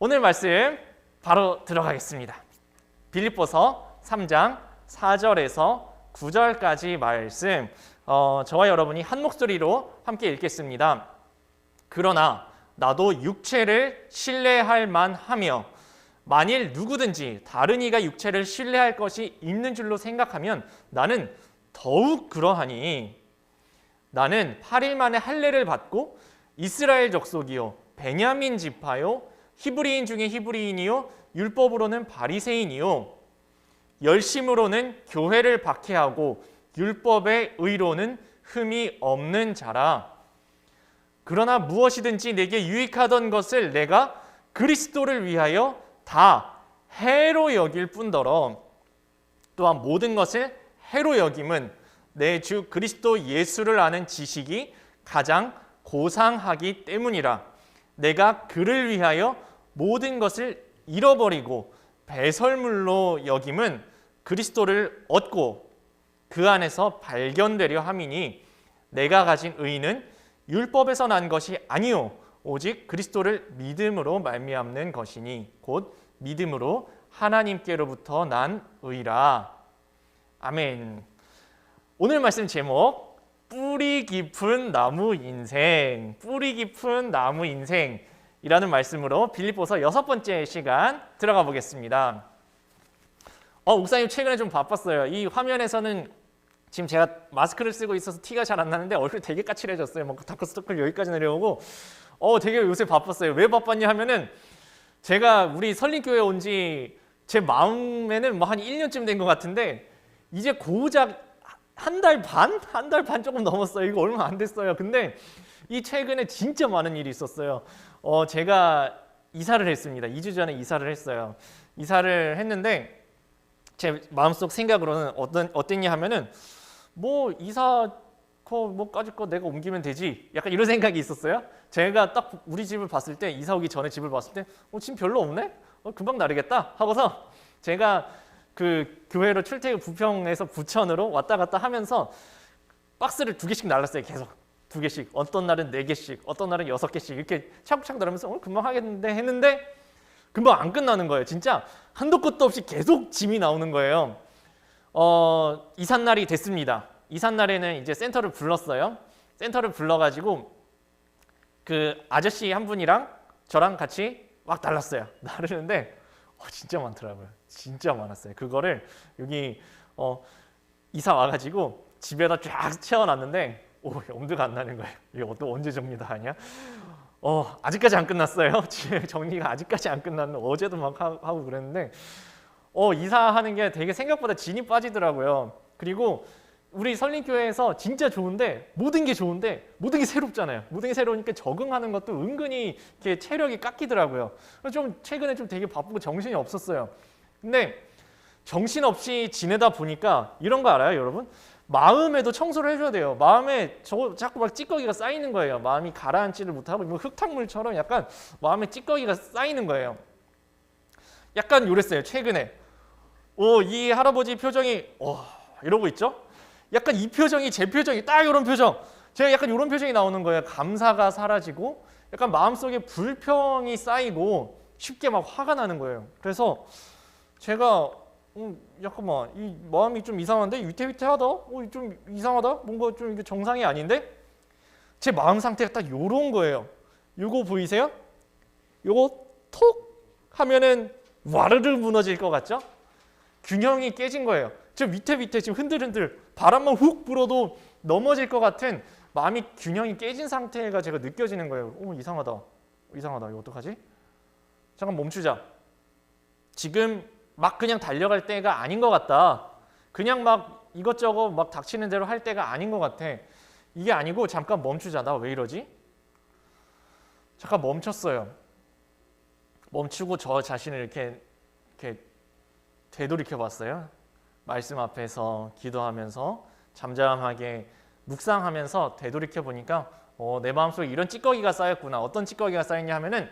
오늘 말씀 바로 들어가겠습니다. 빌립보서 3장 4절에서 9절까지 말씀, 저와 여러분이 한 목소리로 함께 읽겠습니다. 그러나 나도 육체를 신뢰할 만하며 만일 누구든지 다른 이가 육체를 신뢰할 것이 있는 줄로 생각하면 나는 더욱 그러하니, 나는 8일 만에 할례를 받고 이스라엘 족속이요 베냐민 지파요 히브리인 중에 히브리인이요 율법으로는 바리새인이요 열심으로는 교회를 박해하고 율법의 의로는 흠이 없는 자라. 그러나 무엇이든지 내게 유익하던 것을 내가 그리스도를 위하여 다 해로 여길 뿐더러 또한 모든 것을 해로 여김은 내 주 그리스도 예수를 아는 지식이 가장 고상하기 때문이라. 내가 그를 위하여 모든 것을 잃어버리고 배설물로 여김은 그리스도를 얻고 그 안에서 발견되려 함이니, 내가 가진 의는 율법에서 난 것이 아니요 오직 그리스도를 믿음으로 말미암는 것이니 곧 믿음으로 하나님께로부터 난 의라. 아멘. 오늘 말씀 제목, 뿌리 깊은 나무 인생, 뿌리 깊은 나무 인생이라는 말씀으로 빌립보서 6번째 시간 들어가 보겠습니다. 목사님 최근에 좀 바빴어요. 이 화면에서는 지금 제가 마스크를 쓰고 있어서 티가 잘 안 나는데 얼굴이 되게 까칠해졌어요. 뭐 다크서클 여기까지 내려오고 되게 요새 바빴어요. 왜 바빴냐 하면은 제가 우리 설립교회 온 지 제 마음에는 뭐 한 1년쯤 된 것 같은데 이제 고작 한 달 반 조금 넘었어요. 이거 얼마 안 됐어요. 근데 이 최근에 진짜 많은 일이 있었어요. 제가 이사를 했습니다. 2주 전에 이사를 했어요. 이사를 했는데 제 마음속 생각으로는 어땠냐 하면은 뭐 이사 뭐까짓 거 내가 옮기면 되지, 약간 이런 생각이 있었어요. 제가 딱 우리 집을 봤을 때, 이사 오기 전에 집을 봤을 때 짐 별로 없네? 금방 나르겠다 하고서 제가 그 교회로 출퇴근 부평에서 부천으로 왔다 갔다 하면서 박스를 2개씩 날랐어요. 계속 2개씩, 어떤 날은 4개씩, 어떤 날은 6개씩 이렇게 차곡차곡 나르면서 오늘 금방 하겠는데 했는데 금방 안 끝나는 거예요. 진짜 한도 끝도 없이 계속 짐이 나오는 거예요. 이삿날이 됐습니다. 이삿날에는 이제 센터를 불렀어요. 센터를 불러가지고 그 아저씨 한 분이랑 저랑 같이 막 날랐어요. 나르는데 진짜 많더라고요. 진짜 많았어요. 그거를 여기 이사 와가지고 집에다 쫙 채워놨는데 엄두가 안 나는 거예요. 이거 또 언제 정리 다 하냐? 아직까지 안 끝났어요. 정리가 아직까지 안 끝났는데 어제도 막 하고 그랬는데 이사하는 게 되게 생각보다 진이 빠지더라고요. 그리고 우리 설립교회에서 진짜 좋은데 모든 게 좋은데 모든 게 새롭잖아요. 모든 게 새로우니까 적응하는 것도 은근히 이렇게 체력이 깎이더라고요. 좀 최근에 좀 되게 바쁘고 정신이 없었어요. 근데 정신없이 지내다 보니까 이런 거 알아요, 여러분? 마음에도 청소를 해줘야 돼요. 마음에 자꾸 막 찌꺼기가 쌓이는 거예요. 마음이 가라앉지를 못하고 뭐 흙탕물처럼 약간 마음에 찌꺼기가 쌓이는 거예요. 약간 요랬어요, 최근에. 이 할아버지 표정이 이러고 있죠? 약간 이 표정이 제 표정이 딱 이런 표정. 제가 약간 이런 표정이 나오는 거예요. 감사가 사라지고 약간 마음속에 불평이 쌓이고 쉽게 막 화가 나는 거예요. 그래서 제가 잠깐만, 이 마음이 좀 이상한데, 위태위태하다, 좀 이상하다, 뭔가 좀 이게 정상이 아닌데, 제 마음 상태가 딱 요런 거예요. 요거 보이세요? 요거 톡 하면은 와르르 무너질 것 같죠? 균형이 깨진 거예요. 저 위태위태 지금 흔들흔들 바람만 훅 불어도 넘어질 것 같은 마음이 균형이 깨진 상태가 제가 느껴지는 거예요. 이상하다, 이거 어떡하지? 잠깐 멈추자. 지금 막 그냥 달려갈 때가 아닌 것 같다. 그냥 막 이것저것 막 닥치는 대로 할 때가 아닌 것 같아. 이게 아니고 잠깐 멈추자. 나 왜 이러지? 잠깐 멈췄어요. 멈추고 저 자신을 이렇게 되돌이켜 봤어요. 말씀 앞에서 기도하면서 잠잠하게 묵상하면서 되돌이켜 보니까 내 마음속에 이런 찌꺼기가 쌓였구나. 어떤 찌꺼기가 쌓였냐 하면은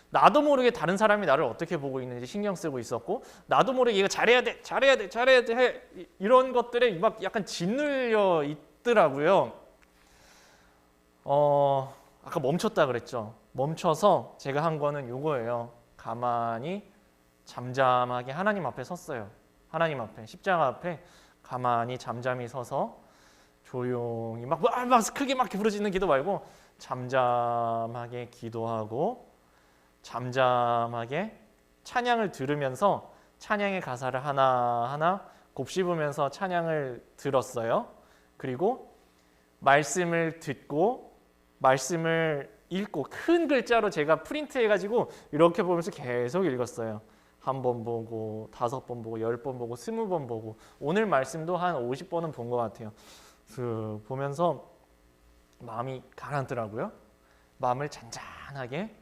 나도 모르게 다른 사람이 나를 어떻게 보고 있는지 신경 쓰고 있었고, 나도 모르게 이거 잘해야 돼 이런 것들에 막 약간 짓눌려 있더라고요. 아까 멈췄다 그랬죠. 멈춰서 제가 한 거는 요거예요. 가만히 잠잠하게 하나님 앞에 섰어요. 하나님 앞에, 십자가 앞에 가만히 잠잠히 서서 조용히 막 크게 막 부르짖는 기도 말고 잠잠하게 기도하고 잠잠하게 찬양을 들으면서 찬양의 가사를 하나하나 곱씹으면서 찬양을 들었어요. 그리고 말씀을 듣고 말씀을 읽고 큰 글자로 제가 프린트해가지고 이렇게 보면서 계속 읽었어요. 1번 보고 5번 보고 10번 보고 20번 보고 오늘 말씀도 한 50번은 본 것 같아요. 보면서 마음이 가라앉더라고요. 마음을 잔잔하게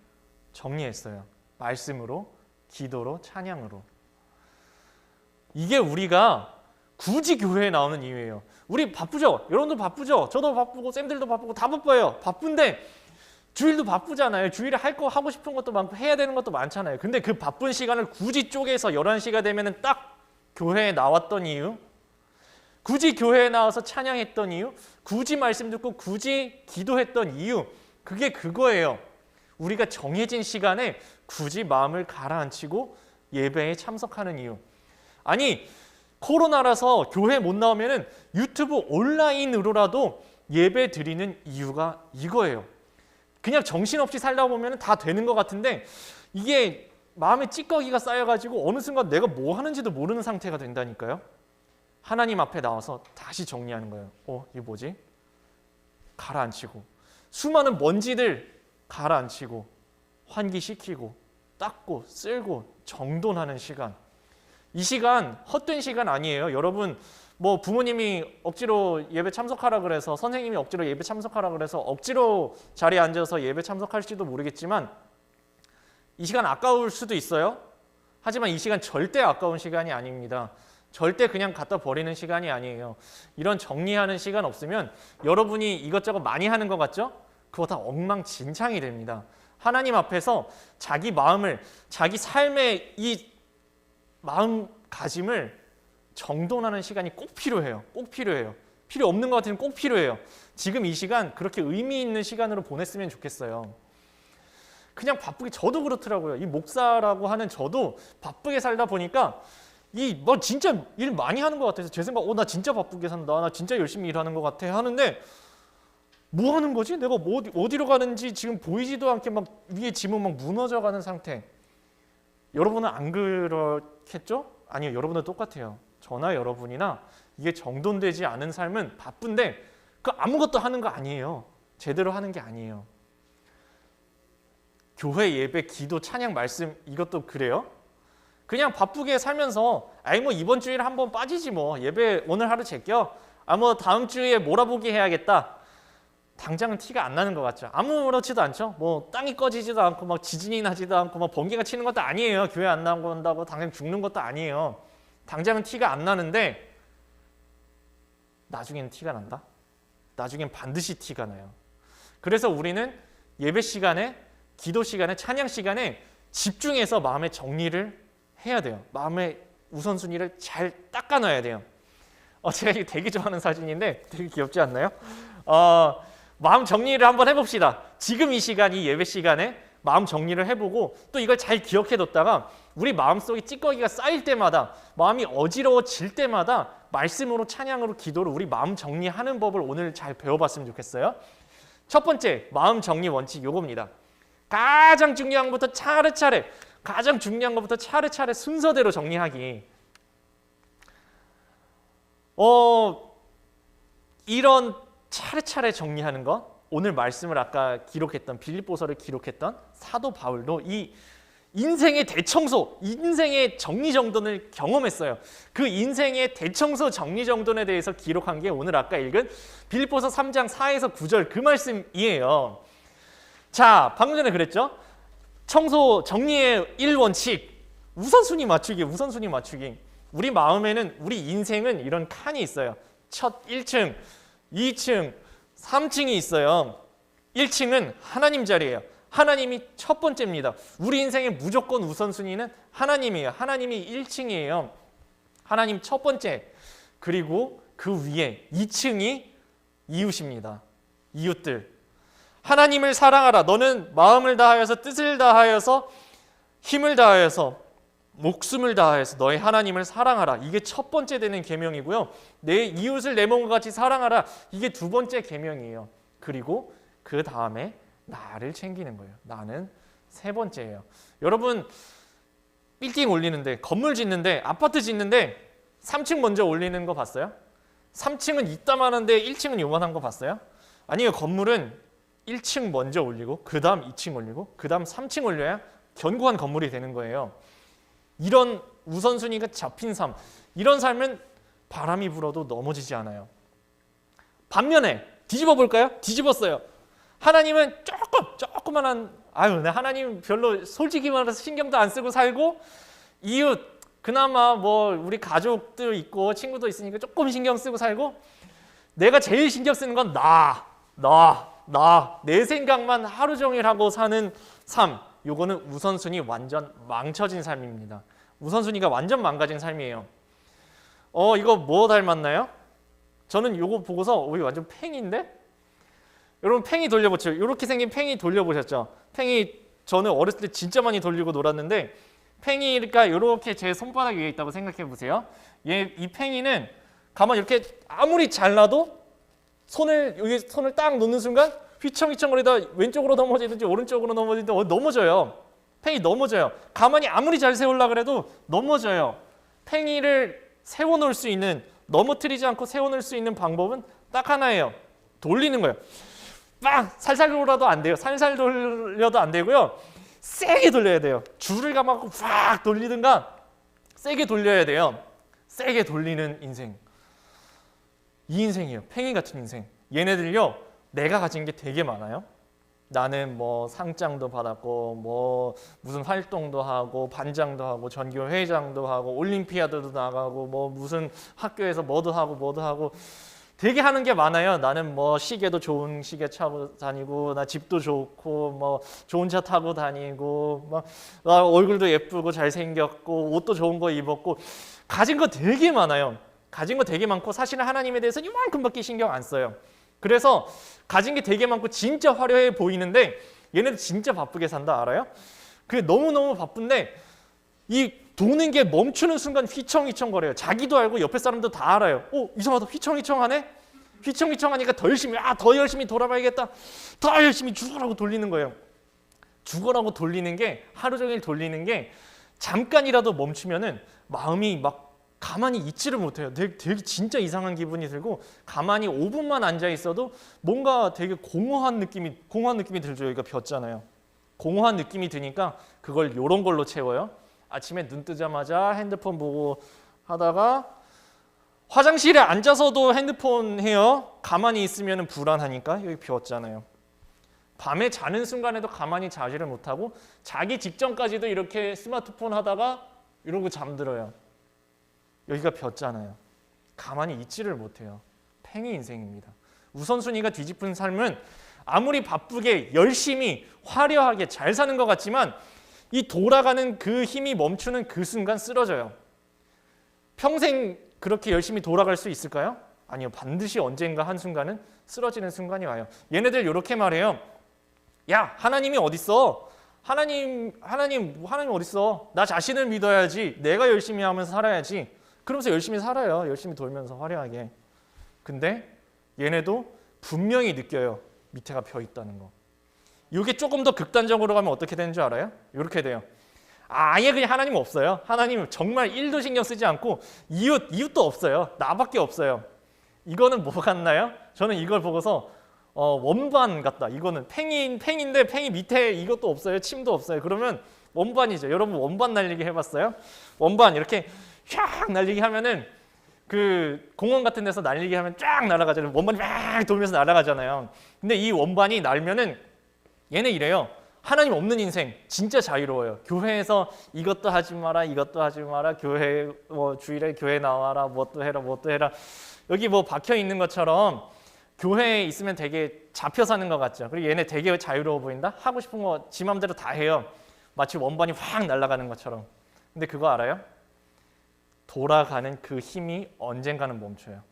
정리했어요. 말씀으로, 기도로, 찬양으로. 이게 우리가 굳이 교회에 나오는 이유예요. 우리 바쁘죠? 여러분도 바쁘죠? 저도 바쁘고 쌤들도 바쁘고 다 바빠요. 바쁜데 주일도 바쁘잖아요. 주일에 할 거 하고 싶은 것도 많고 해야 되는 것도 많잖아요. 근데 그 바쁜 시간을 굳이 쪼개서 11시가 되면 딱 교회에 나왔던 이유, 굳이 교회에 나와서 찬양했던 이유, 굳이 말씀 듣고 굳이 기도했던 이유, 그게 그거예요. 우리가 정해진 시간에 굳이 마음을 가라앉히고 예배에 참석하는 이유. 아니, 코로나라서 교회 못 나오면은 유튜브 온라인으로라도 예배 드리는 이유가 이거예요. 그냥 정신없이 살다 보면 다 되는 것 같은데 이게 마음에 찌꺼기가 쌓여가지고 어느 순간 내가 뭐 하는지도 모르는 상태가 된다니까요. 하나님 앞에 나와서 다시 정리하는 거예요. 이게 뭐지? 가라앉히고 수많은 먼지들 가라앉히고 환기시키고 닦고 쓸고 정돈하는 시간. 이 시간 헛된 시간 아니에요. 여러분 뭐 부모님이 억지로 예배 참석하라 그래서 선생님이 억지로 예배 참석하라 그래서 억지로 자리에 앉아서 예배 참석할지도 모르겠지만 이 시간 아까울 수도 있어요. 하지만 이 시간 절대 아까운 시간이 아닙니다. 절대 그냥 갖다 버리는 시간이 아니에요. 이런 정리하는 시간 없으면 여러분이 이것저것 많이 하는 것 같죠? 그거 다 엉망진창이 됩니다. 하나님 앞에서 자기 마음을, 자기 삶의 이 마음가짐을 정돈하는 시간이 꼭 필요해요. 꼭 필요해요. 필요 없는 것 같으면 꼭 필요해요. 지금 이 시간 그렇게 의미 있는 시간으로 보냈으면 좋겠어요. 그냥 바쁘게, 저도 그렇더라고요. 이 목사라고 하는 저도 바쁘게 살다 보니까 뭐 진짜 일 많이 하는 것 같아서 제 생각, 나 진짜 바쁘게 산다, 나 진짜 열심히 일하는 것 같아 하는데 뭐 하는 거지? 내가 어디로 가는지 지금 보이지도 않게 막 위에 짐은 막 무너져가는 상태. 여러분은 안 그렇겠죠? 아니요, 여러분은 똑같아요. 저나 여러분이나 이게 정돈되지 않은 삶은 바쁜데 그 아무것도 하는 거 아니에요. 제대로 하는 게 아니에요. 교회 예배, 기도, 찬양, 말씀 이것도 그래요. 그냥 바쁘게 살면서 뭐 이번 주일에 한번 빠지지 뭐 예배 오늘 하루 제껴. 뭐 다음 주에 몰아보기 해야겠다. 당장은 티가 안 나는 것 같죠. 아무렇지도 않죠. 뭐 땅이 꺼지지도 않고 막 지진이 나지도 않고 막 번개가 치는 것도 아니에요. 교회 안 나온다고 당장 죽는 것도 아니에요. 당장은 티가 안 나는데 나중에는 티가 난다. 나중엔 반드시 티가 나요. 그래서 우리는 예배 시간에, 기도 시간에, 찬양 시간에 집중해서 마음의 정리를 해야 돼요. 마음의 우선순위를 잘 닦아놔야 돼요. 제가 이게 되게 좋아하는 사진인데 되게 귀엽지 않나요? 마음 정리를 한번 해봅시다. 지금 이 시간, 이 예배 시간에 마음 정리를 해보고 또 이걸 잘 기억해뒀다가 우리 마음속에 찌꺼기가 쌓일 때마다, 마음이 어지러워질 때마다 말씀으로, 찬양으로, 기도로 우리 마음 정리하는 법을 오늘 잘 배워봤으면 좋겠어요. 첫 번째 마음 정리 원칙 요겁니다. 가장 중요한 것부터 차례차례, 가장 중요한 것부터 차례차례 순서대로 정리하기. 이런 차례차례 정리하는 것, 오늘 말씀을 아까 기록했던 빌립보서를 기록했던 사도 바울도 이 인생의 대청소, 인생의 정리정돈을 경험했어요. 그 인생의 대청소 정리정돈에 대해서 기록한 게 오늘 아까 읽은 빌립보서 3장 4에서 9절 그 말씀이에요. 자, 방금 전에 그랬죠? 청소 정리의 1원칙, 우선순위 맞추기, 우선순위 맞추기. 우리 마음에는, 우리 인생은 이런 칸이 있어요. 첫 1층, 2층, 3층이 있어요. 1층은 하나님 자리예요. 하나님이 첫 번째입니다. 우리 인생의 무조건 우선순위는 하나님이에요. 하나님이 1층이에요. 하나님 첫 번째. 그리고 그 위에 2층이 이웃입니다. 이웃들. 하나님을 사랑하라. 너는 마음을 다하여서 뜻을 다하여서 힘을 다하여서 목숨을 다하여서 너의 하나님을 사랑하라. 이게 첫 번째 되는 계명이고요. 내 이웃을 내 몸과 같이 사랑하라. 이게 두 번째 계명이에요. 그리고 그 다음에 나를 챙기는 거예요. 나는 세 번째예요. 여러분 빌딩 올리는데, 건물 짓는데, 아파트 짓는데 3층 먼저 올리는 거 봤어요? 3층은 이따만한데 1층은 요만한 거 봤어요? 아니요, 건물은 1층 먼저 올리고 그 다음 2층 올리고 그 다음 3층 올려야 견고한 건물이 되는 거예요. 이런 우선순위가 잡힌 삶, 이런 삶은 바람이 불어도 넘어지지 않아요. 반면에 뒤집어 볼까요? 뒤집었어요. 하나님은 조그만한, 내 하나님 별로 솔직히 말해서 신경도 안 쓰고 살고, 이웃 그나마 뭐 우리 가족들 있고 친구도 있으니까 조금 신경 쓰고 살고, 내가 제일 신경 쓰는 건 내 생각만 하루 종일 하고 사는 삶. 요거는 우선순위 완전 망쳐진 삶입니다. 우선순위가 완전 망가진 삶이에요. 이거 뭐 닮았나요? 저는 요거 보고서 완전 팽인데? 여러분 팽이 돌려보죠. 이렇게 생긴 팽이 돌려보셨죠? 팽이 저는 어렸을 때 진짜 많이 돌리고 놀았는데, 팽이가 이렇게 제 손바닥 위에 있다고 생각해 보세요. 이 팽이는 가만 이렇게 아무리 잘라도 손을 딱 놓는 순간 휘청휘청거리다 왼쪽으로 넘어지든지 오른쪽으로 넘어지든지 넘어져요. 팽이 넘어져요. 가만히 아무리 잘 세우려고 그래도 넘어져요. 팽이를 세워놓을 수 있는, 넘어뜨리지 않고 세워놓을 수 있는 방법은 딱 하나예요. 돌리는 거예요. 막 살살 돌아도 안 돼요. 살살 돌려도 안 되고요. 세게 돌려야 돼요. 줄을 감아갖고 확 돌리든가 세게 돌려야 돼요. 세게 돌리는 인생. 이 인생이에요. 팽이 같은 인생. 얘네들요, 내가 가진 게 되게 많아요. 나는 뭐 상장도 받았고, 뭐 무슨 활동도 하고, 반장도 하고, 전교 회장도 하고, 올림피아드도 나가고, 뭐 무슨 학교에서 뭐도 하고 되게 하는 게 많아요. 나는 뭐 시계도 좋은 시계 차고 다니고, 나 집도 좋고, 뭐 좋은 차 타고 다니고, 막 나 얼굴도 예쁘고 잘생겼고, 옷도 좋은 거 입었고, 가진 거 되게 많아요. 가진 거 되게 많고, 사실은 하나님에 대해서 이만큼밖에 신경 안 써요. 그래서 가진 게 되게 많고 진짜 화려해 보이는데 얘네들 진짜 바쁘게 산다, 알아요? 그게 너무너무 바쁜데 이 도는 게 멈추는 순간 휘청휘청거려요. 자기도 알고 옆에 사람도 다 알아요. 이상하다, 휘청휘청하네? 휘청휘청하니까 더 열심히 돌아봐야겠다. 더 열심히 죽어라고 돌리는 거예요. 죽어라고 돌리는 게, 하루 종일 돌리는 게 잠깐이라도 멈추면은 마음이 막 가만히 있지를 못해요. 되게 진짜 이상한 기분이 들고, 가만히 5분만 앉아 있어도 뭔가 되게 공허한 느낌이 들죠. 여기가 벼잖아요. 공허한 느낌이 드니까 그걸 요런 걸로 채워요. 아침에 눈 뜨자마자 핸드폰 보고 하다가 화장실에 앉아서도 핸드폰 해요. 가만히 있으면 불안하니까. 여기 벼잖아요. 밤에 자는 순간에도 가만히 자지를 못하고, 자기 직전까지도 이렇게 스마트폰 하다가 이러고 잠들어요. 여기가 벼잖아요. 가만히 있지를 못해요. 팽이 인생입니다. 우선순위가 뒤집힌 삶은 아무리 바쁘게 열심히 화려하게 잘 사는 것 같지만, 이 돌아가는 그 힘이 멈추는 그 순간 쓰러져요. 평생 그렇게 열심히 돌아갈 수 있을까요? 아니요. 반드시 언젠가 한순간은 쓰러지는 순간이 와요. 얘네들 이렇게 말해요. 야, 하나님이 어딨어? 하나님 어딨어? 나 자신을 믿어야지. 내가 열심히 하면서 살아야지. 그러면서 열심히 살아요. 열심히 돌면서 화려하게. 근데 얘네도 분명히 느껴요. 밑에가 벼 있다는 거. 이게 조금 더 극단적으로 가면 어떻게 되는 줄 알아요? 이렇게 돼요. 아예 그냥 하나님 없어요. 하나님 정말 1도 신경 쓰지 않고, 이웃도 없어요. 나밖에 없어요. 이거는 뭐 같나요? 저는 이걸 보고서 원반 같다. 이거는 팽인데 팽이 밑에 이것도 없어요. 침도 없어요. 그러면 원반이죠. 여러분 원반 날리기 해봤어요? 원반 이렇게 쫙 날리기 하면은, 그 공원 같은 데서 날리기 하면 쫙 날아가잖아요. 원반이 막 돌면서 날아가잖아요. 근데 이 원반이 날면은 얘네 이래요. 하나님 없는 인생 진짜 자유로워요. 교회에서 이것도 하지 마라, 이것도 하지 마라, 교회 주일에 교회 나와라, 뭣도 해라. 여기 뭐 박혀 있는 것처럼 교회에 있으면 되게 잡혀 사는 것 같죠. 그리고 얘네 되게 자유로워 보인다. 하고 싶은 거 지 맘대로 다 해요. 마치 원반이 확 날아가는 것처럼. 근데 그거 알아요? 돌아가는 그 힘이 언젠가는 멈춰요.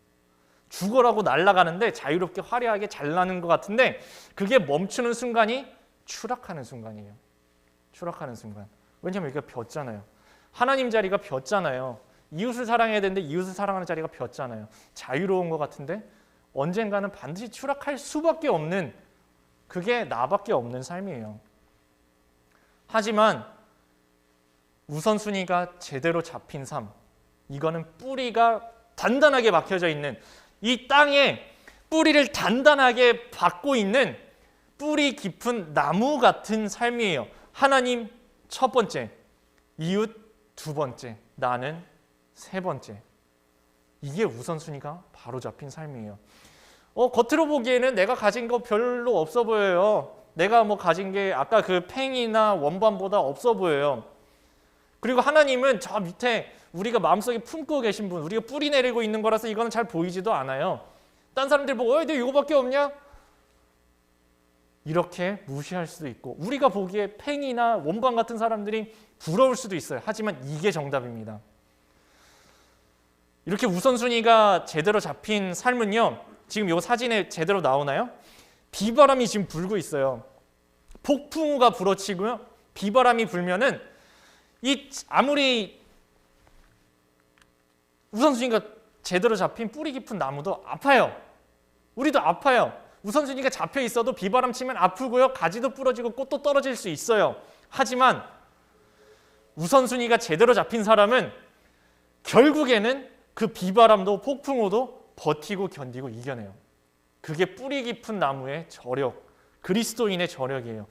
죽어라고 날아가는데 자유롭게 화려하게 잘 나는 것 같은데, 그게 멈추는 순간이 추락하는 순간이에요. 추락하는 순간. 왜냐하면 여기가 벼잖아요. 하나님 자리가 벼잖아요. 이웃을 사랑해야 되는데 이웃을 사랑하는 자리가 벼잖아요. 자유로운 것 같은데 언젠가는 반드시 추락할 수밖에 없는, 그게 나밖에 없는 삶이에요. 하지만 우선순위가 제대로 잡힌 삶, 이거는 뿌리가 단단하게 박혀져 있는, 이 땅에 뿌리를 단단하게 박고 있는 뿌리 깊은 나무 같은 삶이에요. 하나님 첫 번째, 이웃 두 번째, 나는 세 번째. 이게 우선순위가 바로 잡힌 삶이에요. 겉으로 보기에는 내가 가진 거 별로 없어 보여요. 내가 뭐 가진 게 아까 그 팽이나 원반보다 없어 보여요. 그리고 하나님은 저 밑에 우리가 마음속에 품고 계신 분, 우리가 뿌리 내리고 있는 거라서 이거는 잘 보이지도 않아요. 딴 사람들 보고 너 이거밖에 없냐? 이렇게 무시할 수도 있고, 우리가 보기에 팽이나 원반 같은 사람들이 부러울 수도 있어요. 하지만 이게 정답입니다. 이렇게 우선순위가 제대로 잡힌 삶은요, 지금 이 사진에 제대로 나오나요? 비바람이 지금 불고 있어요. 폭풍우가 불어치고요. 비바람이 불면은 아무리 우선순위가 제대로 잡힌 뿌리 깊은 나무도 아파요. 우리도 아파요. 우선순위가 잡혀 있어도 비바람 치면 아프고요. 가지도 부러지고 꽃도 떨어질 수 있어요. 하지만 우선순위가 제대로 잡힌 사람은 결국에는 그 비바람도 폭풍우도 버티고 견디고 이겨내요. 그게 뿌리 깊은 나무의 저력, 그리스도인의 저력이에요.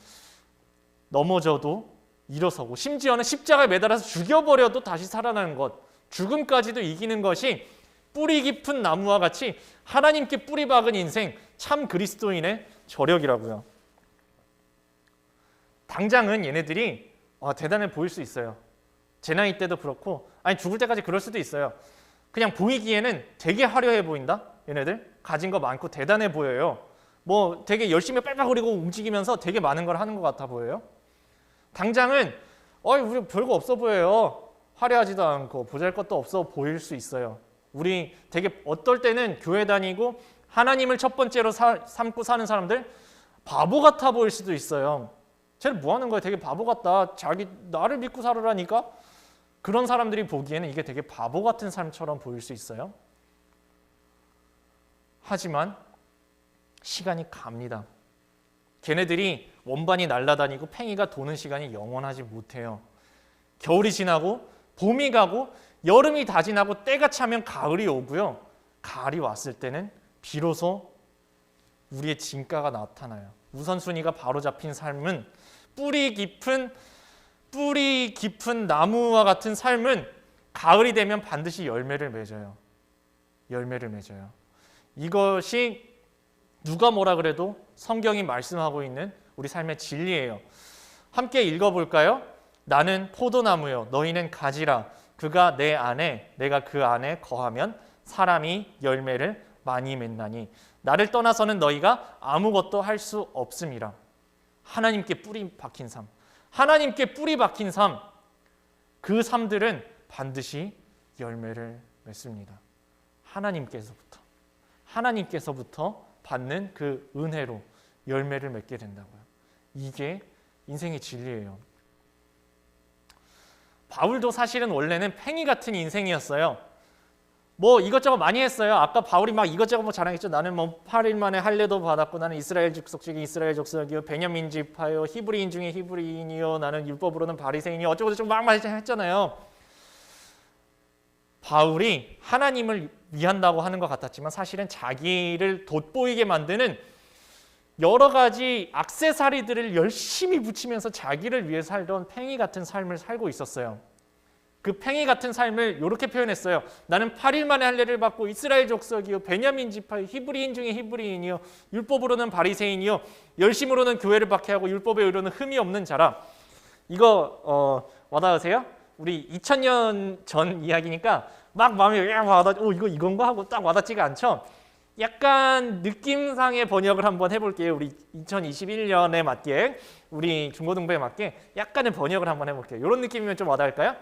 넘어져도 일어서고, 심지어는 십자가에 매달아서 죽여버려도 다시 살아나는 것, 죽음까지도 이기는 것이 뿌리 깊은 나무와 같이 하나님께 뿌리 박은 인생, 참 그리스도인의 저력이라고요. 당장은 얘네들이 대단해 보일 수 있어요. 제 나이 때도 그렇고, 아니 죽을 때까지 그럴 수도 있어요. 그냥 보이기에는 되게 화려해 보인다. 얘네들 가진 거 많고 대단해 보여요. 뭐 되게 열심히 빨빨거리고 움직이면서 되게 많은 걸 하는 것 같아 보여요. 당장은 우리 별거 없어 보여요. 화려하지도 않고 보잘것도 없어 보일 수 있어요. 우리 되게 어떨 때는 교회 다니고 하나님을 첫 번째로 삼고 사는 사람들 바보 같아 보일 수도 있어요. 쟤는 뭐 하는 거야? 되게 바보 같다. 자기 나를 믿고 살으라니까? 그런 사람들이 보기에는 이게 되게 바보 같은 삶처럼 보일 수 있어요. 하지만 시간이 갑니다. 걔네들이 원반이 날아다니고 팽이가 도는 시간이 영원하지 못해요. 겨울이 지나고 봄이 가고 여름이 다 지나고 때가 차면 가을이 오고요. 가을이 왔을 때는 비로소 우리의 진가가 나타나요. 우선순위가 바로 잡힌 삶은 뿌리 깊은 나무와 같은 삶은 가을이 되면 반드시 열매를 맺어요. 열매를 맺어요. 이것이 누가 뭐라 그래도 성경이 말씀하고 있는 우리 삶의 진리예요. 함께 읽어볼까요? 나는 포도나무요, 너희는 가지라. 그가 내 안에, 내가 그 안에 거하면 사람이 열매를 많이 맺나니 나를 떠나서는 너희가 아무것도 할 수 없음이라. 하나님께 뿌리 박힌 삶, 하나님께 뿌리 박힌 삶, 그 삶들은 반드시 열매를 맺습니다. 하나님께서부터 받는 그 은혜로 열매를 맺게 된다고요. 이게 인생의 진리예요. 바울도 사실은 원래는 팽이 같은 인생이었어요. 뭐 이것저것 많이 했어요. 아까 바울이 막 이것저것 뭐 자랑했죠. 나는 뭐 8일 만에 할례도 받았고, 나는 이스라엘 족속 중에 이스라엘 족속이요, 베냐민 지파요, 히브리인 중에 히브리인이요, 나는 율법으로는 바리새인이요, 어쩌고저쩌고 막 했잖아요. 바울이 하나님을 위한다고 하는 것 같았지만 사실은 자기를 돋보이게 만드는 여러 가지 액세서리들을 열심히 붙이면서 자기를 위해 살던 팽이 같은 삶을 살고 있었어요. 그 팽이 같은 삶을 이렇게 표현했어요. 나는 8일 만에 할례를 받고 이스라엘 족속이요, 베냐민 지파요, 히브리인 중에 히브리인이요, 율법으로는 바리새인이요, 열심으로는 교회를 박해하고 율법의 의로는 흠이 없는 자라. 이거 와닿으세요? 우리 2000년 전 이야기니까 막 마음에 와닿. 이건가 하고 딱 와닿지가 않죠. 약간 느낌상의 번역을 한번 해볼게요. 우리 2021년에 맞게, 우리 중고등부에 맞게 약간의 번역을 한번 해볼게요. 이런 느낌이면 좀 와닿을까요?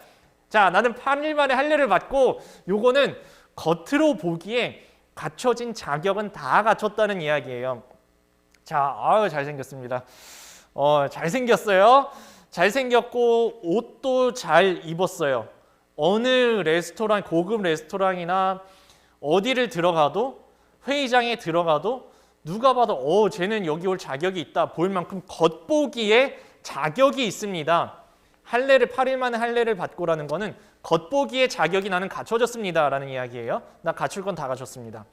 자, 나는 8일 만에 할례를 받고, 요거는 겉으로 보기에 갖춰진 자격은 다 갖췄다는 이야기예요. 자, 잘생겼습니다. 잘생겼어요. 잘생겼고 옷도 잘 입었어요. 어느 레스토랑, 고급 레스토랑이나 어디를 들어가도, 회의장에 들어가도 누가 봐도 쟤는 여기 올 자격이 있다 보일 만큼 겉보기에 자격이 있습니다. 할례를 8일 만에 할례를 받고라는 거는 겉보기에 자격이 나는 갖춰졌습니다 라는 이야기예요. 나 갖출 건 다 갖췄습니다.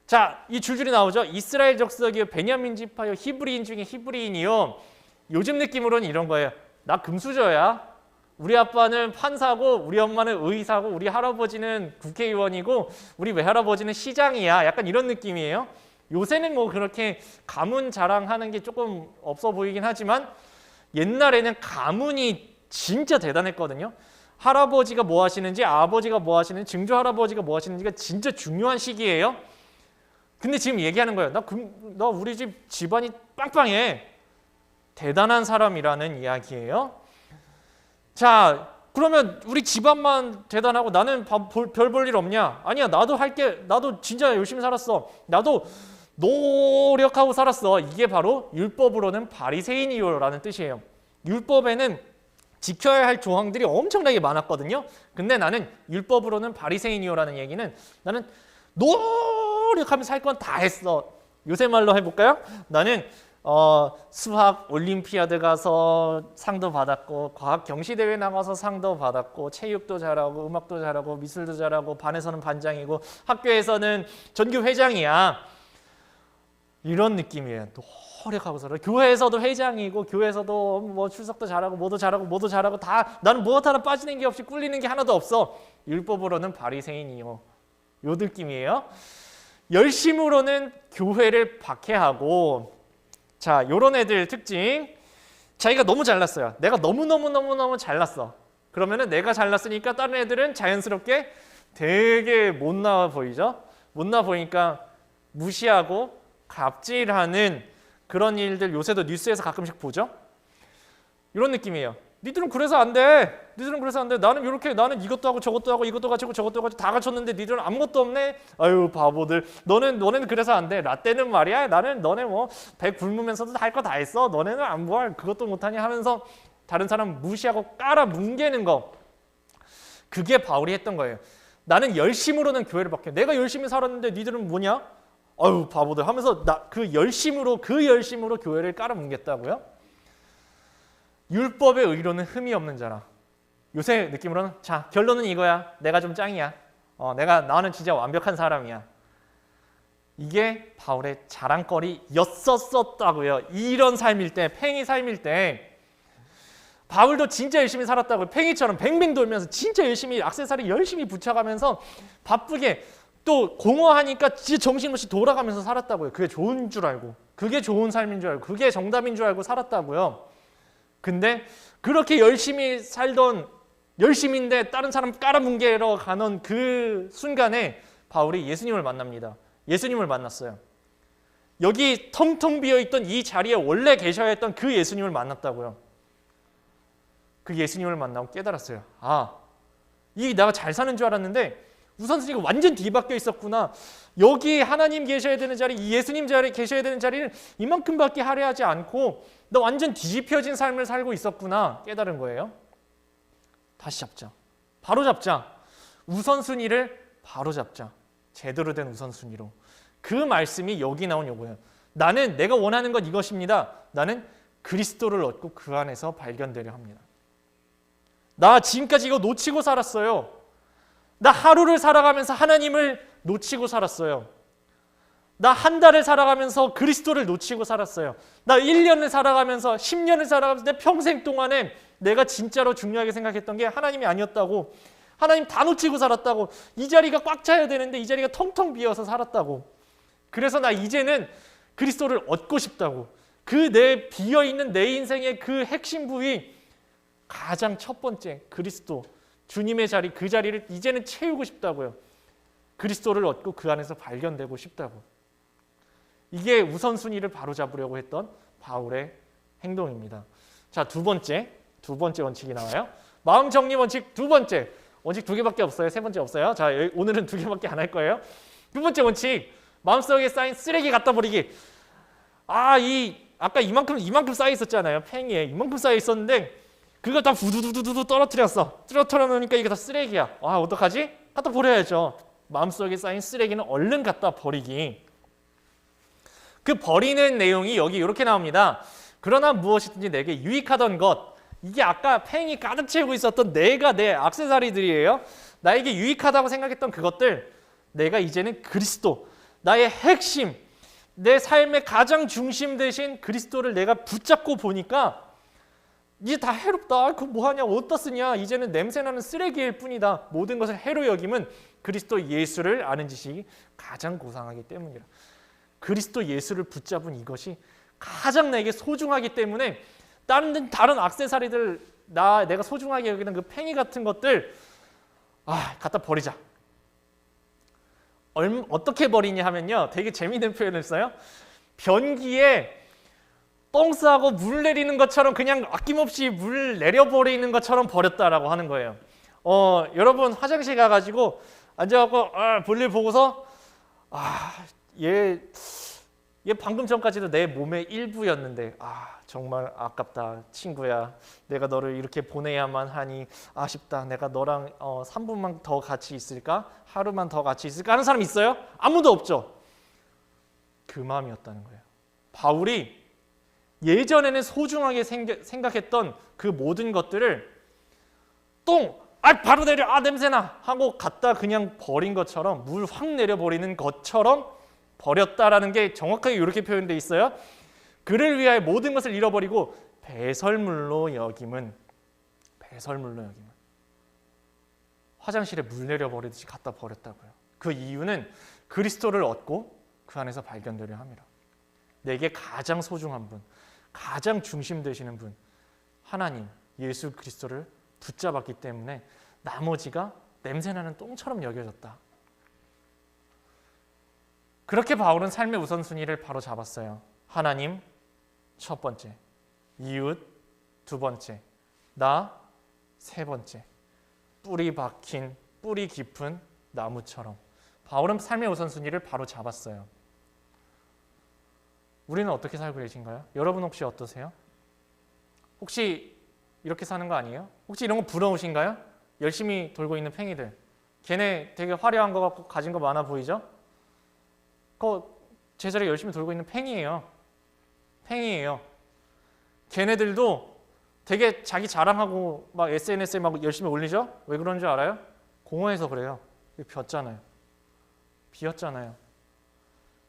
자, 이 줄줄이 나오죠. 이스라엘 족속이요, 베냐민 지파요, 히브리인 중에 히브리인이요. 요즘 느낌으로는 이런 거예요. 나 금수저야. 우리 아빠는 판사고, 우리 엄마는 의사고, 우리 할아버지는 국회의원이고, 우리 외할아버지는 시장이야. 약간 이런 느낌이에요. 요새는 뭐 그렇게 가문 자랑하는 게 조금 없어 보이긴 하지만 옛날에는 가문이 진짜 대단했거든요. 할아버지가 뭐 하시는지, 아버지가 뭐 하시는지, 증조 할아버지가 뭐 하시는지가 진짜 중요한 시기예요. 근데 지금 얘기하는 거예요. 나 우리 집 집안이 빵빵해. 대단한 사람이라는 이야기예요. 자, 그러면 우리 집안만 대단하고 나는 별 볼 일 없냐? 아니야, 나도 할게. 나도 진짜 열심히 살았어. 나도 노력하고 살았어. 이게 바로 율법으로는 바리새인이요라는 뜻이에요. 율법에는 지켜야 할 조항들이 엄청나게 많았거든요. 근데 나는 율법으로는 바리새인이요라는 얘기는 나는 노력하면서 살 건 다 했어. 요새 말로 해볼까요? 나는 수학 올림피아드 가서 상도 받았고, 과학 경시대회 나가서 상도 받았고, 체육도 잘하고, 음악도 잘하고, 미술도 잘하고, 반에서는 반장이고, 학교에서는 전교 회장이야. 이런 느낌이에요. 노력하고 살아. 교회에서도 회장이고, 교회에서도 뭐 출석도 잘하고, 뭐도 잘하고 다 나는 무엇 하나 빠지는 게 없이 꿀리는 게 하나도 없어. 율법으로는 바리새인이요. 요 느낌이에요. 열심으로는 교회를 박해하고, 자, 요런 애들 특징. 자기가 너무 잘났어요. 내가 너무 잘났어. 그러면은 내가 잘났으니까 다른 애들은 자연스럽게 되게 못나 보이죠? 못나 보이니까 무시하고 갑질하는 그런 일들 요새도 뉴스에서 가끔씩 보죠? 이런 느낌이에요. 니들은 그래서 안 돼. 나는 이것도 하고 저것도 하고 이것도 갖추고 저것도 갖추고 다 갖췄는데 니들은 아무것도 없네. 아유 바보들. 너네는 그래서 안 돼. 라떼는 말이야. 너네 뭐 배 굶으면서도 할 거 다 했어. 너네는 안 뭐 그것도 못하니 하면서 다른 사람 무시하고 깔아 뭉개는 거. 그게 바울이 했던 거예요. 나는 열심으로는 교회를 박해. 내가 열심히 살았는데 니들은 뭐냐? 아유 바보들 하면서 그 열심으로 교회를 깔아 뭉갰다고요? 율법의 의로는 흠이 없는 자라. 요새 느낌으로는 자 결론은 이거야. 내가 좀 짱이야. 나는 진짜 완벽한 사람이야. 이게 바울의 자랑거리였었다고요. 이런 삶일 때, 팽이 삶일 때 바울도 진짜 열심히 살았다고요. 팽이처럼 뱅뱅 돌면서 진짜 열심히 액세서리 열심히 붙여가면서 바쁘게 또 공허하니까 진짜 정신없이 돌아가면서 살았다고요. 그게 좋은 줄 알고, 그게 좋은 삶인 줄 알고, 그게 정답인 줄 알고 살았다고요. 근데 그렇게 열심히 살던 열심인데 다른 사람 깔아뭉개러 가는 그 순간에 바울이 예수님을 만납니다. 예수님을 만났어요. 여기 텅텅 비어있던 이 자리에 원래 계셔야 했던 그 예수님을 만났다고요. 그 예수님을 만나고 깨달았어요. 이 내가 잘 사는 줄 알았는데 우선순위가 완전 뒤바뀌어 있었구나. 여기 하나님 계셔야 되는 자리, 이 예수님 자리 계셔야 되는 자리를 이만큼밖에 할애하지 않고 나 완전 뒤집혀진 삶을 살고 있었구나 깨달은 거예요. 다시 잡자. 바로 잡자. 우선순위를 바로 잡자. 제대로 된 우선순위로. 그 말씀이 여기 나온 요거예요. 나는 내가 원하는 건 이것입니다. 나는 그리스도를 얻고 그 안에서 발견되려 합니다. 나 지금까지 이거 놓치고 살았어요. 나 하루를 살아가면서 하나님을 놓치고 살았어요. 나 한 달을 살아가면서 그리스도를 놓치고 살았어요. 나 1년을 살아가면서 10년을 살아가면서 내 평생 동안에 내가 진짜로 중요하게 생각했던 게 하나님이 아니었다고. 하나님 다 놓치고 살았다고. 이 자리가 꽉 차야 되는데 이 자리가 텅텅 비어서 살았다고. 그래서 나 이제는 그리스도를 얻고 싶다고. 그 내 비어있는 내 인생의 그 핵심 부위 가장 첫 번째 그리스도. 주님의 자리, 그 자리를 이제는 채우고 싶다고요. 그리스도를 얻고 그 안에서 발견되고 싶다고. 이게 우선순위를 바로잡으려고 했던 바울의 행동입니다. 자, 두 번째 원칙이 나와요. 마음 정리 원칙 두 번째. 원칙 두 개밖에 없어요. 세 번째 없어요. 자, 오늘은 두 개밖에 안 할 거예요. 두 번째 원칙. 마음속에 쌓인 쓰레기 갖다 버리기. 아까 이만큼 쌓여 있었잖아요. 팽이에 이만큼 쌓여 있었는데 그걸 다 부두두두두 떨어뜨려 놓으니까 이게 다 쓰레기야. 아, 어떡하지? 갖다 버려야죠. 마음속에 쌓인 쓰레기는 얼른 갖다 버리기. 그 버리는 내용이 여기 이렇게 나옵니다. 그러나 무엇이든지 내게 유익하던 것, 이게 아까 팽이 가득 채우고 있었던 내 액세서리들이에요. 나에게 유익하다고 생각했던 그것들, 내가 이제는 그리스도, 나의 핵심, 내 삶의 가장 중심 되신 그리스도를 내가 붙잡고 보니까 이제 다 해롭다. 그거 뭐하냐, 어디다 쓰냐, 이제는 냄새나는 쓰레기일 뿐이다. 모든 것을 해로 여김은 그리스도 예수를 아는 지식이 가장 고상하기 때문이라. 그리스도 예수를 붙잡은 이것이 가장 내게 소중하기 때문에 다른 액세서리들, 내가 소중하게 여기는 그 팽이 같은 것들 갖다 버리자. 어떻게 버리냐 하면요, 되게 재미있는 표현을 써요. 변기에 똥 싸고 물 내리는 것처럼 그냥 아낌없이 물 내려버리는 것처럼 버렸다라고 하는 거예요. 여러분 화장실 가가지고 앉아갖고 볼일 보고서 얘 방금 전까지도 내 몸의 일부였는데 정말 아깝다 친구야. 내가 너를 이렇게 보내야만 하니 아쉽다. 내가 너랑 3분만 더 같이 있을까? 하루만 더 같이 있을까? 하는 사람 있어요? 아무도 없죠. 그 마음이었다는 거예요. 바울이 예전에는 소중하게 생각했던 그 모든 것들을 바로 내려, 냄새나 하고 갖다 그냥 버린 것처럼, 물 확 내려버리는 것처럼 버렸다라는 게 정확하게 이렇게 표현되어 있어요. 그를 위하여 모든 것을 잃어버리고 배설물로 여김은 화장실에 물 내려버리듯이 갖다 버렸다고요. 그 이유는 그리스도를 얻고 그 안에서 발견되려 함이라. 내게 가장 소중한 분, 가장 중심 되시는 분, 하나님 예수 그리스도를 붙잡았기 때문에 나머지가 냄새나는 똥처럼 여겨졌다. 그렇게 바울은 삶의 우선순위를 바로 잡았어요. 하나님 첫 번째, 이웃 두 번째, 나 세 번째. 뿌리 깊은 나무처럼 바울은 삶의 우선순위를 바로 잡았어요. 우리는 어떻게 살고 계신가요? 여러분 혹시 어떠세요? 혹시 이렇게 사는 거 아니에요? 혹시 이런 거 부러우신가요? 열심히 돌고 있는 팽이들, 걔네 되게 화려한 거 갖고 가진 거 많아 보이죠? 그거 제자리에 열심히 돌고 있는 팽이에요. 걔네들도 되게 자기 자랑하고 막 SNS에 막 열심히 올리죠? 왜 그런 줄 알아요? 공허해서 그래요. 비었잖아요.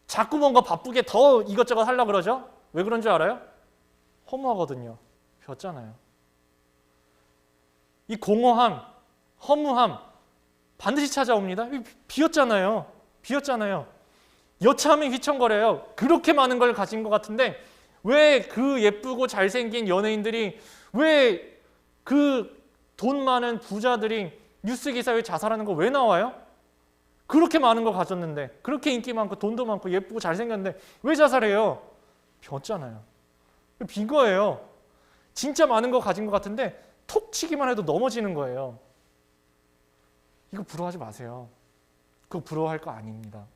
자꾸 뭔가 바쁘게 더 이것저것 하려고 그러죠? 왜 그런 줄 알아요? 허무하거든요. 비었잖아요. 이 공허함, 허무함 반드시 찾아옵니다. 비었잖아요. 여차하면 휘청거려요. 그렇게 많은 걸 가진 것 같은데 왜 그 예쁘고 잘생긴 연예인들이, 왜 그 돈 많은 부자들이 뉴스 기사에 자살하는 거 왜 나와요? 그렇게 많은 거 가졌는데, 그렇게 인기 많고 돈도 많고 예쁘고 잘생겼는데 왜 자살해요? 비었잖아요. 빈 거예요. 진짜 많은 거 가진 것 같은데 톡 치기만 해도 넘어지는 거예요. 이거 부러워하지 마세요. 그거 부러워할 거 아닙니다.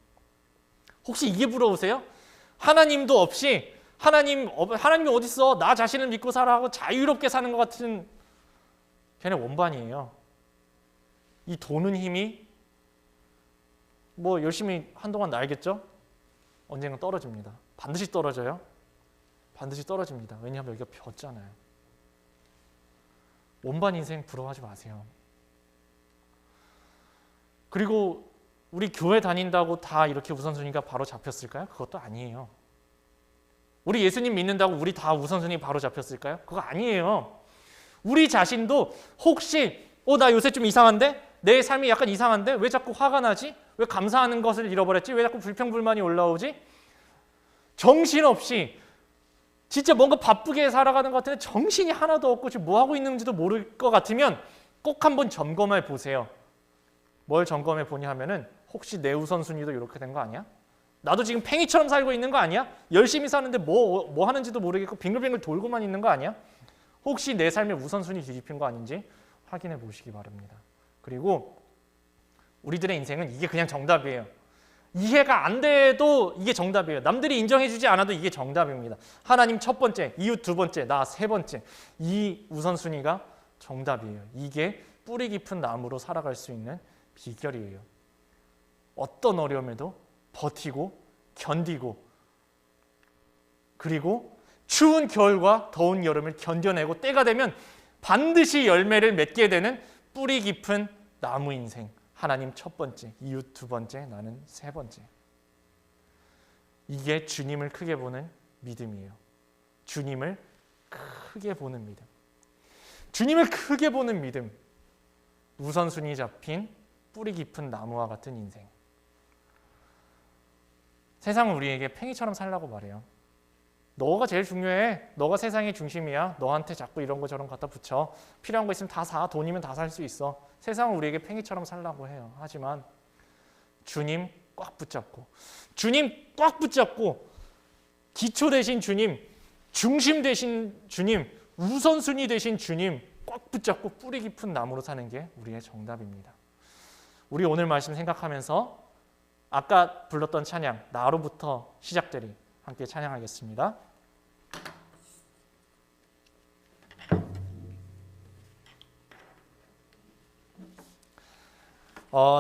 혹시 이게 부러우세요? 하나님도 없이 하나님이 어디 있어? 나 자신을 믿고 살아 하고 자유롭게 사는 것 같은, 걔네 원반이에요. 이 도는 힘이 뭐 열심히 한동안 날겠죠? 언젠가 떨어집니다. 반드시 떨어져요. 반드시 떨어집니다. 왜냐하면 여기가 벼잖아요. 원반 인생 부러워하지 마세요. 그리고 우리 교회 다닌다고 다 이렇게 우선순위가 바로 잡혔을까요? 그것도 아니에요. 우리 예수님 믿는다고 우리 다 우선순위 바로 잡혔을까요? 그거 아니에요. 우리 자신도 혹시 나 요새 좀 이상한데? 내 삶이 약간 이상한데? 왜 자꾸 화가 나지? 왜 감사하는 것을 잃어버렸지? 왜 자꾸 불평불만이 올라오지? 정신없이 진짜 뭔가 바쁘게 살아가는 것 같은데 정신이 하나도 없고 지금 뭐 하고 있는지도 모를 것 같으면 꼭 한번 점검해 보세요. 뭘 점검해 보냐 하면은 혹시 내 우선순위도 이렇게 된 거 아니야? 나도 지금 팽이처럼 살고 있는 거 아니야? 열심히 사는데 뭐 하는지도 모르겠고 빙글빙글 돌고만 있는 거 아니야? 혹시 내 삶의 우선순위 뒤집힌 거 아닌지 확인해 보시기 바랍니다. 그리고 우리들의 인생은 이게 그냥 정답이에요. 이해가 안 돼도 이게 정답이에요. 남들이 인정해주지 않아도 이게 정답입니다. 하나님 첫 번째, 이웃 두 번째, 나 세 번째. 이 우선순위가 정답이에요. 이게 뿌리 깊은 나무로 살아갈 수 있는 비결이에요. 어떤 어려움에도 버티고 견디고, 그리고 추운 겨울과 더운 여름을 견뎌내고 때가 되면 반드시 열매를 맺게 되는 뿌리 깊은 나무 인생. 하나님 첫 번째, 이웃 두 번째, 나는 세 번째. 이게 주님을 크게 보는 믿음이에요. 주님을 크게 보는 믿음. 주님을 크게 보는 믿음. 우선순위 잡힌 뿌리 깊은 나무와 같은 인생. 세상은 우리에게 팽이처럼 살라고 말해요. 너가 제일 중요해. 너가 세상의 중심이야. 너한테 자꾸 이런 거 저런 거 갖다 붙여. 필요한 거 있으면 다 사. 돈이면 다 살 수 있어. 세상은 우리에게 팽이처럼 살라고 해요. 하지만 주님 꽉 붙잡고, 주님 꽉 붙잡고, 기초 되신 주님, 중심 되신 주님, 우선순위 되신 주님 꽉 붙잡고 뿌리 깊은 나무로 사는 게 우리의 정답입니다. 우리 오늘 말씀 생각하면서 아까 불렀던 찬양, 나로부터 시작되리, 함께 찬양하겠습니다.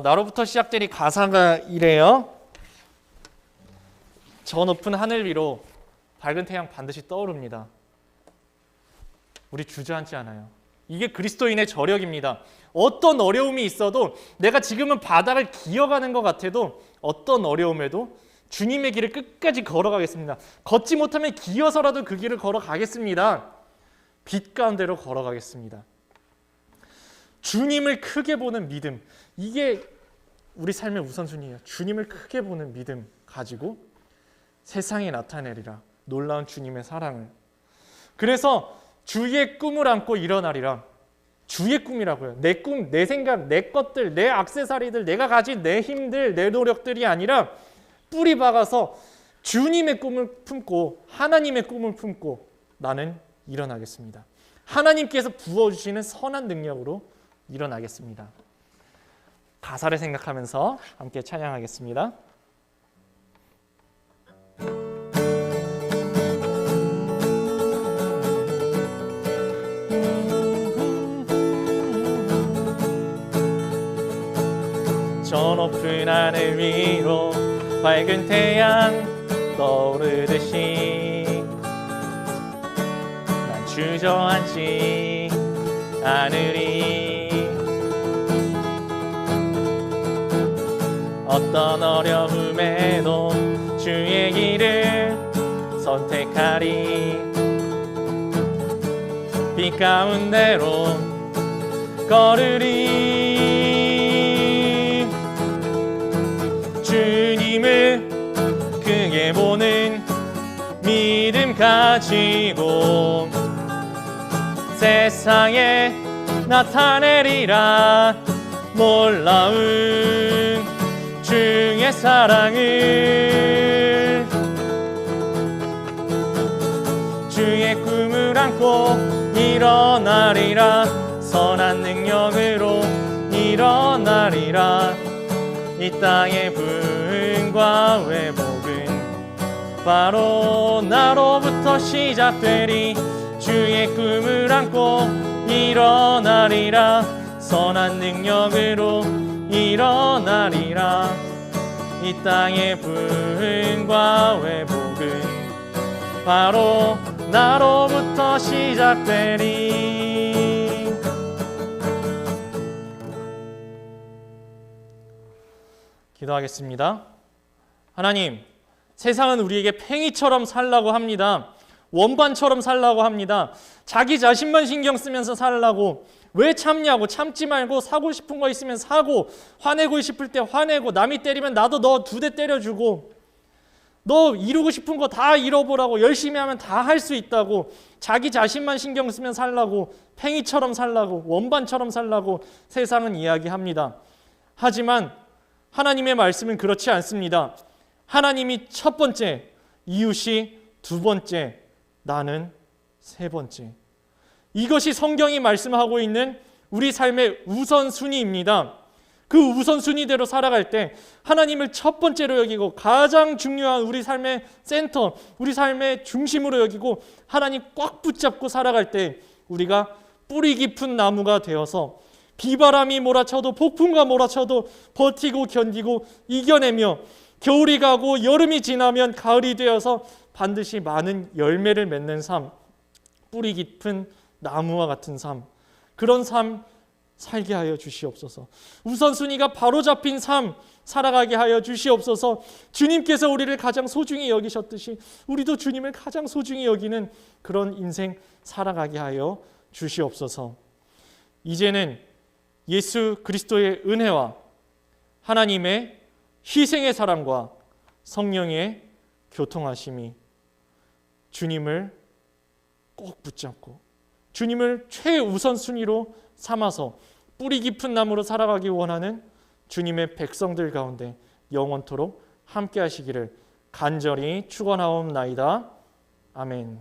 나로부터 시작되리 가사가 이래요. 저 높은 하늘 위로 밝은 태양 반드시 떠오릅니다. 우리 주저앉지 않아요. 이게 그리스도인의 저력입니다. 어떤 어려움이 있어도, 내가 지금은 바닥을 기어가는 것 같아도 어떤 어려움에도 주님의 길을 끝까지 걸어가겠습니다. 걷지 못하면 기어서라도 그 길을 걸어가겠습니다. 빛 가운데로 걸어가겠습니다. 주님을 크게 보는 믿음, 이게 우리 삶의 우선순위예요. 주님을 크게 보는 믿음 가지고 세상에 나타내리라 놀라운 주님의 사랑을. 그래서 주의 꿈을 안고 일어나리라. 주의 꿈이라고요. 내 꿈, 내 생각, 내 것들, 내 액세서리들, 내가 가진 내 힘들, 내 노력들이 아니라 뿌리 박아서 주님의 꿈을 품고, 하나님의 꿈을 품고 나는 일어나겠습니다. 하나님께서 부어주시는 선한 능력으로 일어나겠습니다. 가사를 생각하면서 함께 찬양하겠습니다. 저 높은 하늘 위로 밝은 태양 떠오르듯이 난 주저앉지 않으리. 어떤 어려움에도 주의 길을 선택하리. 빛 가운데로 걸으리. 주님을 크게 보는 믿음 가지고 세상에 나타내리라. 놀라운 주의 사랑을. 주의 꿈을 안고 일어나리라. 선한 능력으로 일어나리라. 이 땅의 부흥과 회복은 바로 나로부터 시작되리. 주의 꿈을 안고 일어나리라. 선한 능력으로 일어나리라. 이 땅의 부흥과 회복은 바로 나로부터 시작되리. 기도하겠습니다. 하나님, 세상은 우리에게 팽이처럼 살라고 합니다. 원반처럼 살라고 합니다. 자기 자신만 신경 쓰면서 살라고. 왜 참냐고. 참지 말고 사고 싶은 거 있으면 사고, 화내고 싶을 때 화내고, 남이 때리면 나도 너 2대 때려주고, 너 이루고 싶은 거 다 이뤄보라고. 열심히 하면 다 할 수 있다고. 자기 자신만 신경 쓰면 살라고, 팽이처럼 살라고, 원반처럼 살라고 세상은 이야기합니다. 하지만 하나님의 말씀은 그렇지 않습니다. 하나님이 첫 번째, 이웃이 두 번째, 나는 세 번째. 이것이 성경이 말씀하고 있는 우리 삶의 우선순위입니다. 그 우선순위대로 살아갈 때 하나님을 첫 번째로 여기고 가장 중요한 우리 삶의 센터, 우리 삶의 중심으로 여기고 하나님 꽉 붙잡고 살아갈 때 우리가 뿌리 깊은 나무가 되어서 비바람이 몰아쳐도 폭풍과 몰아쳐도 버티고 견디고 이겨내며 겨울이 가고 여름이 지나면 가을이 되어서 반드시 많은 열매를 맺는 삶, 뿌리 깊은 나무와 같은 삶, 그런 삶 살게 하여 주시옵소서. 우선순위가 바로 잡힌 삶 살아가게 하여 주시옵소서. 주님께서 우리를 가장 소중히 여기셨듯이 우리도 주님을 가장 소중히 여기는 그런 인생 살아가게 하여 주시옵소서. 이제는 예수 그리스도의 은혜와 하나님의 희생의 사랑과 성령의 교통하심이 주님을 꼭 붙잡고 주님을 최우선순위로 삼아서 뿌리 깊은 나무로 살아가기 원하는 주님의 백성들 가운데 영원토록 함께 하시기를 간절히 축원하옵나이다. 아멘.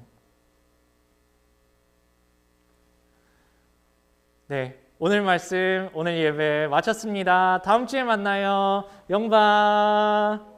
네, 오늘 말씀, 오늘 예배 마쳤습니다. 다음 주에 만나요. 영광.